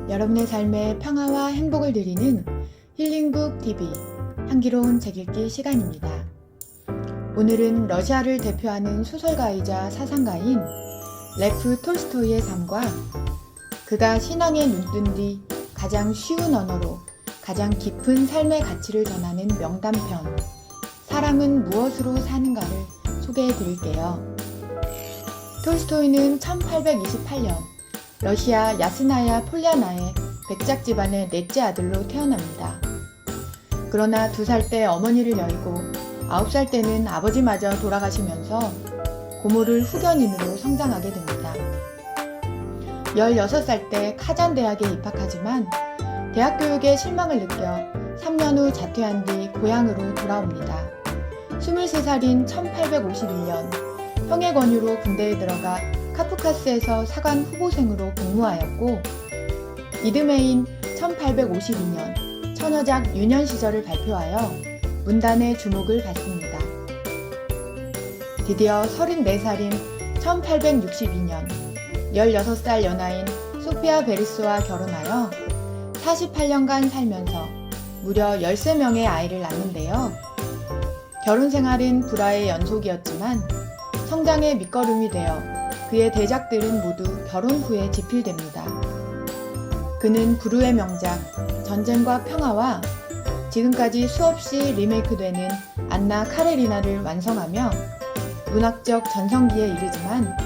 여러분의 삶에 평화와 행복을 드리는 힐링북 TV 향기로운 책 읽기 시간입니다. 오늘은 러시아를 대표하는 소설가이자 사상가인 레프 톨스토이의 삶과 그가 신앙에 눈뜬 뒤 가장 쉬운 언어로 가장 깊은 삶의 가치를 전하는 명단편 사람은 무엇으로 사는가를 소개해 드릴게요. 톨스토이는 1828년 러시아 야스나야 폴리아나의 백작 집안의 넷째 아들로 태어납니다. 그러나 2살 때 어머니를 여의고 9살 때는 아버지마저 돌아가시면서 고모를 후견인으로 성장하게 됩니다. 16살 때 카잔 대학에 입학하지만 대학 교육에 실망을 느껴 3년 후 자퇴한 뒤 고향으로 돌아옵니다. 23살인 1851년 형의 권유로 군대에 들어가 카프카스에서 사관 후보생으로 복무하였고 이듬해인 1852년 처녀작 유년 시절을 발표하여 문단의 주목을 받습니다. 드디어 34살인 1862년 16살 연하인 소피아 베르스와 결혼하여 48년간 살면서 무려 13명의 아이를 낳는데요. 결혼 생활은 불화의 연속이었지만 성장의 밑거름이 되어 그의 대작들은 모두 결혼 후에 집필됩니다. 그는 불후의 명작 전쟁과 평화와 지금까지 수없이 리메이크되는 안나 카레리나를 완성하며 문학적 전성기에 이르지만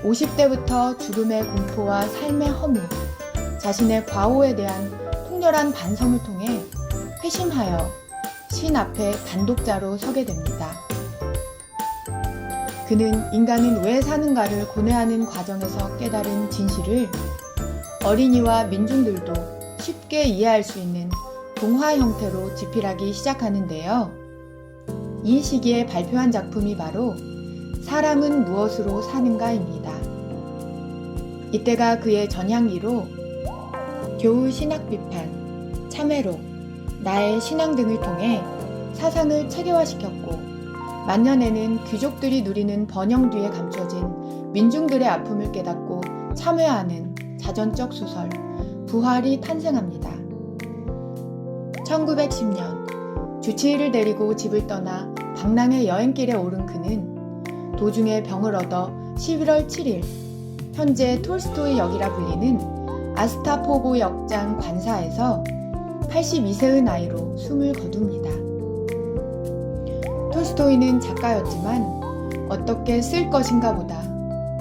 50대부터 죽음의 공포와 삶의 허무, 자신의 과오에 대한 통렬한 반성을 통해 회심하여 신 앞에 단독자로 서게 됩니다. 그는 인간은 왜 사는가를 고뇌하는 과정에서 깨달은 진실을 어린이와 민중들도 쉽게 이해할 수 있는 동화 형태로 집필하기 시작하는데요. 이 시기에 발표한 작품이 바로 사람은 무엇으로 사는가입니다. 이때가 그의 전향기로 교우 신학 비판, 참회록, 나의 신앙 등을 통해 사상을 체계화시켰고 만년에는 귀족들이 누리는 번영 뒤에 감춰진 민중들의 아픔을 깨닫고 참회하는 자전적 소설 부활이 탄생합니다. 1910년 주치의를 데리고 집을 떠나 방랑의 여행길에 오른 그는 도중에 병을 얻어 11월 7일 현재 톨스토이 역이라 불리는 아스타포보 역장 관사에서 82세의 나이로 숨을 거둡니다. 톨스토이는 작가였지만 어떻게 쓸 것인가 보다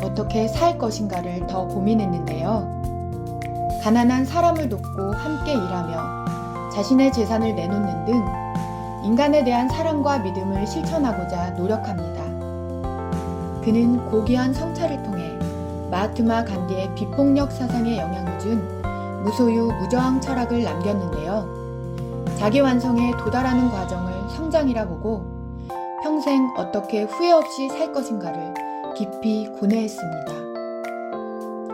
어떻게 살 것인가를 더 고민했는데요. 가난한 사람을 돕고 함께 일하며 자신의 재산을 내놓는 등 인간에 대한 사랑과 믿음을 실천하고자 노력합니다. 그는 고귀한 성찰을 통해 마하트마 간디의 비폭력 사상에 영향을 준 무소유 무저항 철학을 남겼는데요. 자기 완성에 도달하는 과정을 성장이라 보고 평생 어떻게 후회 없이 살 것인가를 깊이 고뇌했습니다.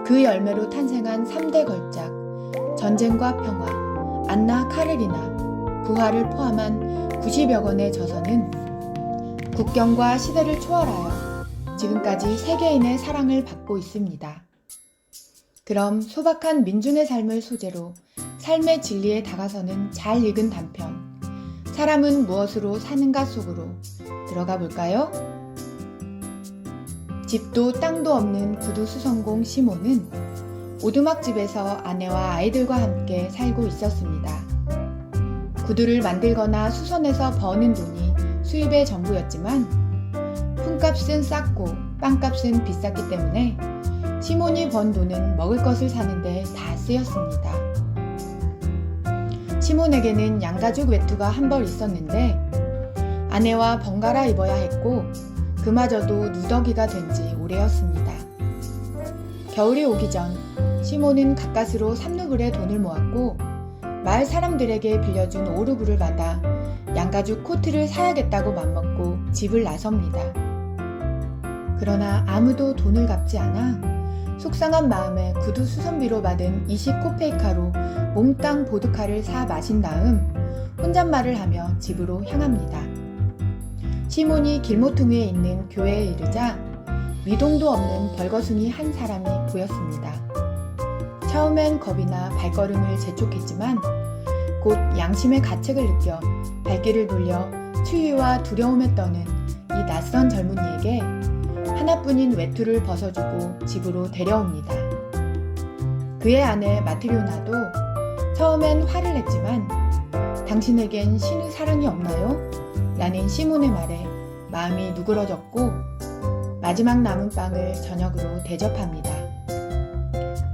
그 열매로 탄생한 3대 걸작, 전쟁과 평화, 안나 카레리나, 부활을 포함한 90여 권의 저서는 국경과 시대를 초월하여 지금까지 세계인의 사랑을 받고 있습니다. 그럼 소박한 민중의 삶을 소재로 삶의 진리에 다가서는 잘 읽은 단편 사람은 무엇으로 사는가 속으로 들어가 볼까요? 집도 땅도 없는 구두 수성공 시몬은 오두막집에서 아내와 아이들과 함께 살고 있었습니다. 구두를 만들거나 수선해서 버는 돈이 수입의 전부였지만 품값은 쌌고 빵값은 비쌌기 때문에 시몬이 번 돈은 먹을 것을 사는데 다 쓰였습니다. 시몬에게는 양가죽 외투가 한 벌 있었는데 아내와 번갈아 입어야 했고 그마저도 누더기가 된 지 오래였습니다. 겨울이 오기 전 시몬은 가까스로 3루블의 돈을 모았고 마을 사람들에게 빌려준 5루블을 받아 양가죽 코트를 사야겠다고 맘먹고 집을 나섭니다. 그러나 아무도 돈을 갚지 않아 속상한 마음에 구두 수선비로 받은 20코페이카로 몽땅 보드카를 사 마신 다음 혼잣말을 하며 집으로 향합니다. 시몬이 길모퉁이에 있는 교회에 이르자 미동도 없는 벌거숭이 한 사람이 보였습니다. 처음엔 겁이나 발걸음을 재촉했지만 곧 양심의 가책을 느껴 발길을 돌려 추위와 두려움에 떠는 이 낯선 젊은이에게 하나뿐인 외투를 벗어주고 집으로 데려옵니다. 그의 아내 마트리오나도 처음엔 화를 냈지만 당신에겐 신의 사랑이 없나요? 라는 시몬의 말에 마음이 누그러졌고 마지막 남은 빵을 저녁으로 대접합니다.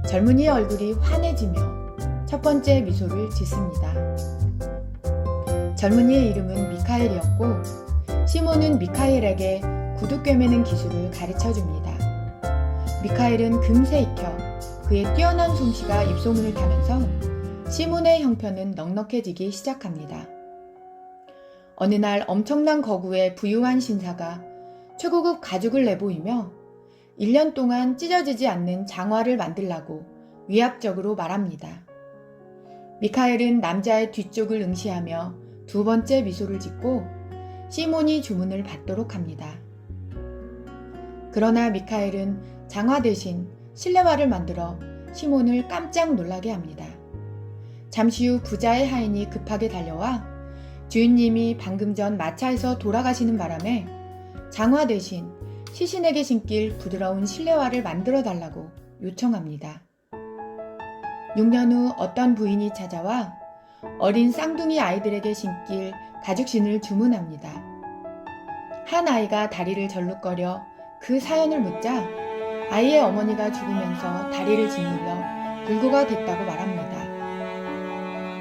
젊은이의 얼굴이 환해지며 첫 번째 미소를 짓습니다. 젊은이의 이름은 미카엘이었고 시몬은 미카엘에게 구두 꿰매는 기술을 가르쳐줍니다. 미카엘은 금세 익혀 그의 뛰어난 솜씨가 입소문을 타면서 시몬의 형편은 넉넉해지기 시작합니다. 어느 날 엄청난 거구의 부유한 신사가 최고급 가죽을 내보이며 1년 동안 찢어지지 않는 장화를 만들라고 위압적으로 말합니다. 미카엘은 남자의 뒤쪽을 응시하며 두 번째 미소를 짓고 시몬이 주문을 받도록 합니다. 그러나 미카엘은 장화 대신 실내화를 만들어 시몬을 깜짝 놀라게 합니다. 잠시 후 부자의 하인이 급하게 달려와 주인님이 방금 전 마차에서 돌아가시는 바람에 장화 대신 시신에게 신길 부드러운 실내화를 만들어 달라고 요청합니다. 6년 후 어떤 부인이 찾아와 어린 쌍둥이 아이들에게 신길 가죽신을 주문합니다. 한 아이가 다리를 절룩거려 그 사연을 묻자 아이의 어머니가 죽으면서 다리를 짓눌러 불구가 됐다고 말합니다.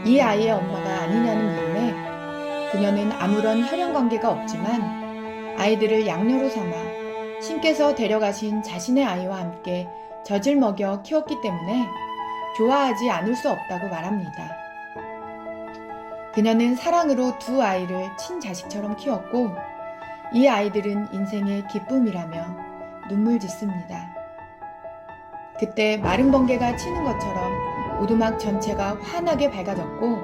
이 아이의 엄마가 아니냐는 물음에 그녀는 아무런 혈연관계가 없지만 아이들을 양녀로 삼아 신께서 데려가신 자신의 아이와 함께 젖을 먹여 키웠기 때문에 좋아하지 않을 수 없다고 말합니다. 그녀는 사랑으로 두 아이를 친자식처럼 키웠고 이 아이들은 인생의 기쁨이라며 눈물 짓습니다. 그때 마른 번개가 치는 것처럼 오두막 전체가 환하게 밝아졌고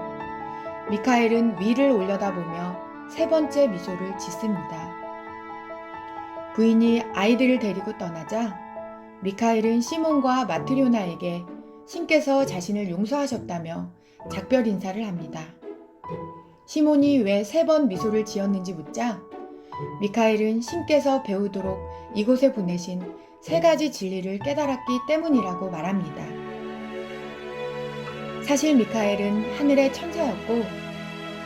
미카엘은 위를 올려다보며 세 번째 미소를 짓습니다. 부인이 아이들을 데리고 떠나자 미카엘은 시몬과 마트리오나에게 신께서 자신을 용서하셨다며 작별 인사를 합니다. 시몬이 왜 세 번 미소를 지었는지 묻자 미카엘은 신께서 배우도록 이곳에 보내신 세 가지 진리를 깨달았기 때문이라고 말합니다. 사실 미카엘은 하늘의 천사였고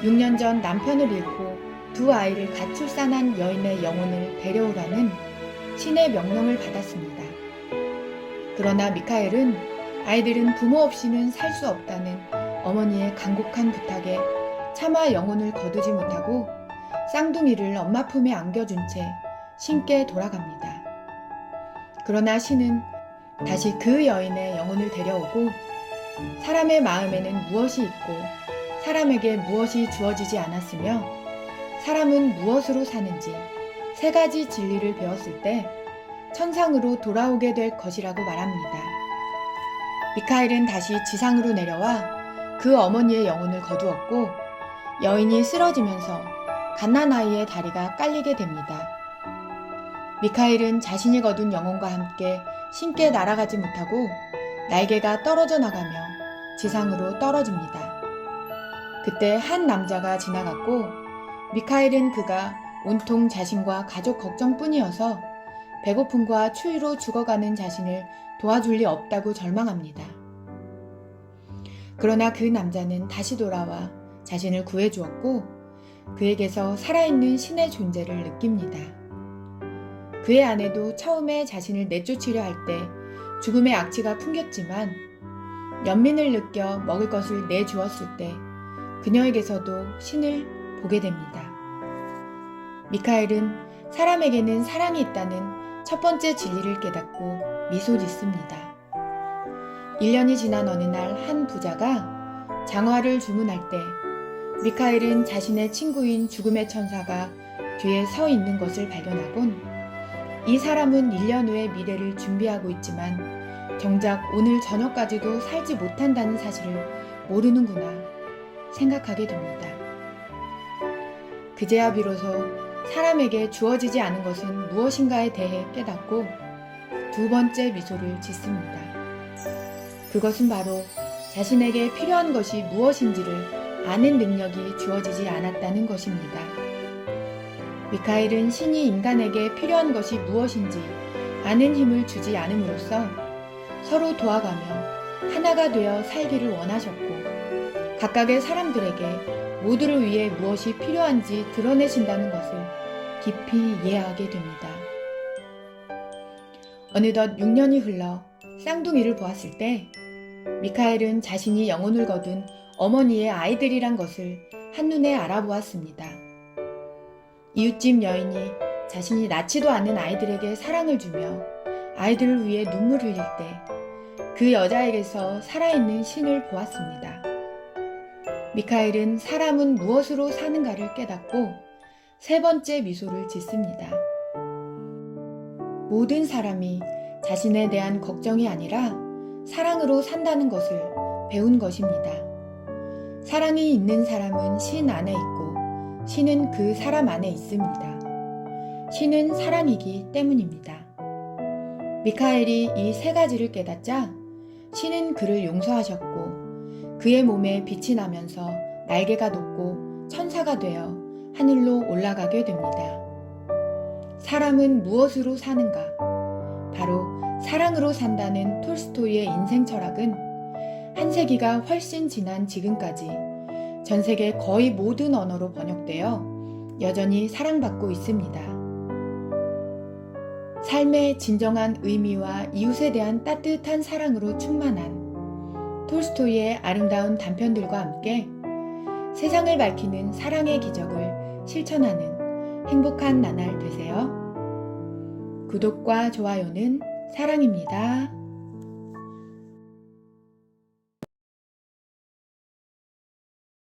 6년 전 남편을 잃고 두 아이를 가출산한 여인의 영혼을 데려오라는 신의 명령을 받았습니다. 그러나 미카엘은 아이들은 부모 없이는 살 수 없다는 어머니의 간곡한 부탁에 차마 영혼을 거두지 못하고 쌍둥이를 엄마 품에 안겨준 채 신께 돌아갑니다. 그러나 신은 다시 그 여인의 영혼을 데려오고 사람의 마음에는 무엇이 있고 사람에게 무엇이 주어지지 않았으며 사람은 무엇으로 사는지 세 가지 진리를 배웠을 때 천상으로 돌아오게 될 것이라고 말합니다. 미카엘은 다시 지상으로 내려와 그 어머니의 영혼을 거두었고 여인이 쓰러지면서 갓난아이의 다리가 깔리게 됩니다. 미카엘은 자신이 거둔 영혼과 함께 신께 날아가지 못하고 날개가 떨어져 나가며 지상으로 떨어집니다. 그때 한 남자가 지나갔고 미카엘은 그가 온통 자신과 가족 걱정뿐이어서 배고픔과 추위로 죽어가는 자신을 도와줄 리 없다고 절망합니다. 그러나 그 남자는 다시 돌아와 자신을 구해주었고 그에게서 살아있는 신의 존재를 느낍니다. 그의 아내도 처음에 자신을 내쫓으려 할 때 죽음의 악취가 풍겼지만 연민을 느껴 먹을 것을 내주었을 때 그녀에게서도 신을 보게 됩니다. 미카엘은 사람에게는 사랑이 있다는 첫 번째 진리를 깨닫고 미소 짓습니다. 1년이 지난 어느 날 한 부자가 장화를 주문할 때 미카엘은 자신의 친구인 죽음의 천사가 뒤에 서 있는 것을 발견하곤 이 사람은 1년 후의 미래를 준비하고 있지만 정작 오늘 저녁까지도 살지 못한다는 사실을 모르는구나 생각하게 됩니다. 그제야 비로소 사람에게 주어지지 않은 것은 무엇인가에 대해 깨닫고 두 번째 미소를 짓습니다. 그것은 바로 자신에게 필요한 것이 무엇인지를 아는 능력이 주어지지 않았다는 것입니다. 미카엘은 신이 인간에게 필요한 것이 무엇인지 아는 힘을 주지 않음으로써 서로 도와가며 하나가 되어 살기를 원하셨고, 각각의 사람들에게 모두를 위해 무엇이 필요한지 드러내신다는 것을 깊이 이해하게 됩니다. 어느덧 6년이 흘러 쌍둥이를 보았을 때 미카엘은 자신이 영혼을 거둔 어머니의 아이들이란 것을 한눈에 알아보았습니다. 이웃집 여인이 자신이 낳지도 않은 아이들에게 사랑을 주며 아이들을 위해 눈물 흘릴 때 그 여자에게서 살아있는 신을 보았습니다. 미카엘은 사람은 무엇으로 사는가를 깨닫고 세 번째 미소를 짓습니다. 모든 사람이 자신에 대한 걱정이 아니라 사랑으로 산다는 것을 배운 것입니다. 사랑이 있는 사람은 신 안에 있고 신은 그 사람 안에 있습니다. 신은 사랑이기 때문입니다. 미카엘이 이 세 가지를 깨닫자 신은 그를 용서하셨고 그의 몸에 빛이 나면서 날개가 돋고 천사가 되어 하늘로 올라가게 됩니다. 사람은 무엇으로 사는가? 바로 사랑으로 산다는 톨스토이의 인생 철학은 한 세기가 훨씬 지난 지금까지 전 세계 거의 모든 언어로 번역되어 여전히 사랑받고 있습니다. 삶의 진정한 의미와 이웃에 대한 따뜻한 사랑으로 충만한 톨스토이의 아름다운 단편들과 함께 세상을 밝히는 사랑의 기적을 실천하는 행복한 나날 되세요. 구독과 좋아요는 사랑입니다.